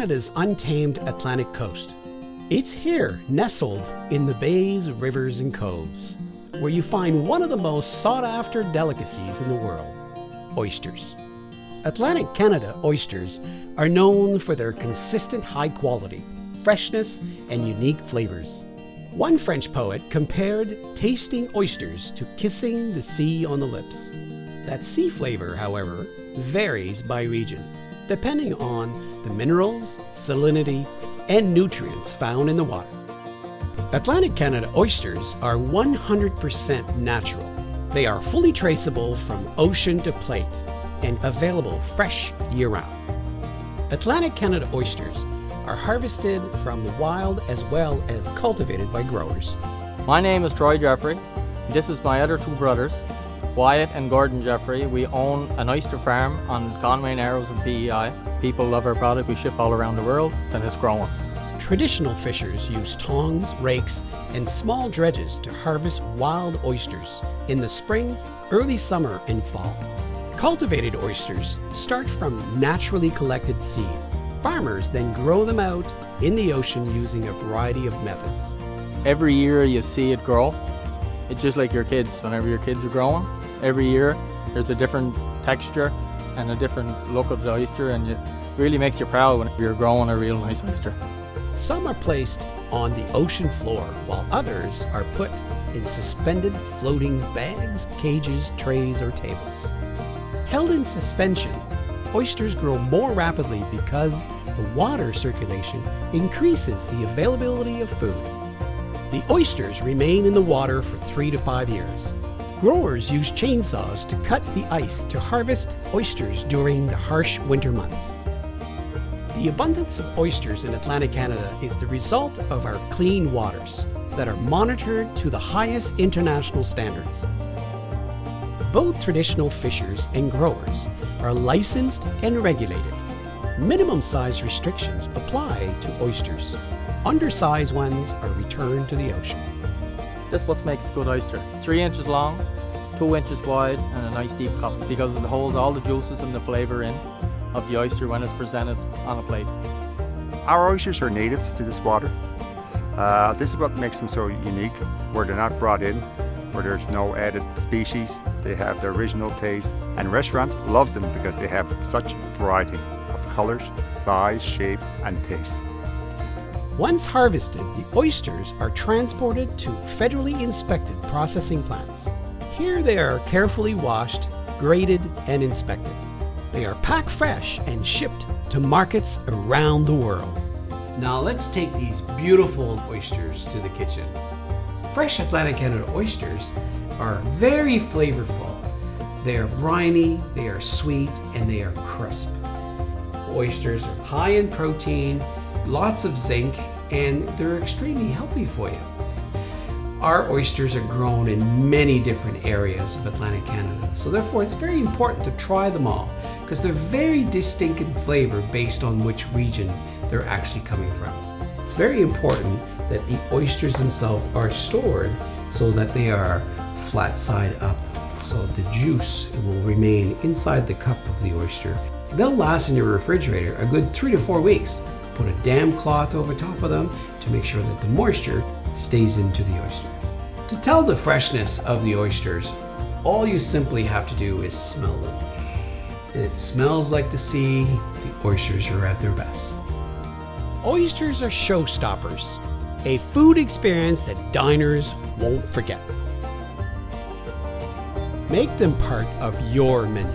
Canada's untamed Atlantic coast. It's here, nestled in the bays, rivers, and coves, where you find one of the most sought-after delicacies in the world, oysters. Atlantic Canada oysters are known for their consistent high quality, freshness, and unique flavors. One French poet compared tasting oysters to kissing the sea on the lips. That sea flavor, however, varies by region, depending on the minerals, salinity, and nutrients found in the water. Atlantic Canada oysters are 100% natural. They are fully traceable from ocean to plate and available fresh year-round. Atlantic Canada oysters are harvested from the wild as well as cultivated by growers. My name is Troy Jeffrey. This is my other two brothers, Wyatt and Gordon Jeffrey. We own an oyster farm on Conway Narrows in PEI. People love our product. We ship all around the world, and it's growing. Traditional fishers use tongs, rakes, and small dredges to harvest wild oysters in the spring, early summer, and fall. Cultivated oysters start from naturally collected seed. Farmers then grow them out in the ocean using a variety of methods. Every year you see it grow. It's just like your kids. Whenever your kids are growing, every year there's a different texture and a different look of the oyster, and it really makes you proud when you're growing a real nice oyster. Some are placed on the ocean floor, while others are put in suspended floating bags, cages, trays, or tables. Held in suspension, oysters grow more rapidly because the water circulation increases the availability of food. The oysters remain in the water for 3 to 5 years. Growers use chainsaws to cut the ice to harvest oysters during the harsh winter months. The abundance of oysters in Atlantic Canada is the result of our clean waters that are monitored to the highest international standards. Both traditional fishers and growers are licensed and regulated. Minimum size restrictions apply to oysters. Undersized ones are returned to the ocean. That's what makes a good oyster. 3 inches long, 2 inches wide, and a nice deep cup, because it holds all the juices and the flavour in of the oyster when it's presented on a plate. Our oysters are natives to this water. This is what makes them so unique, where they're not brought in, where there's no added species. They have their original taste, and restaurants love them because they have such variety of colors, size, shape, and taste. Once harvested, the oysters are transported to federally inspected processing plants. Here they are carefully washed, graded, and inspected. They are packed fresh and shipped to markets around the world. Now let's take these beautiful oysters to the kitchen. Fresh Atlantic Canada oysters are very flavorful. They are briny, they are sweet, and they are crisp. Oysters are high in protein, lots of zinc, and they're extremely healthy for you. Our oysters are grown in many different areas of Atlantic Canada, so therefore it's very important to try them all because they're very distinct in flavor based on which region they're actually coming from. It's very important that the oysters themselves are stored so that they are flat side up, so the juice will remain inside the cup of the oyster. They'll last in your refrigerator a good 3 to 4 weeks. Put a damp cloth over top of them to make sure that the moisture stays into the oyster. To tell the freshness of the oysters, all you simply have to do is smell them. And it smells like the sea. The oysters are at their best. Oysters are showstoppers, a food experience that diners won't forget. Make them part of your menu.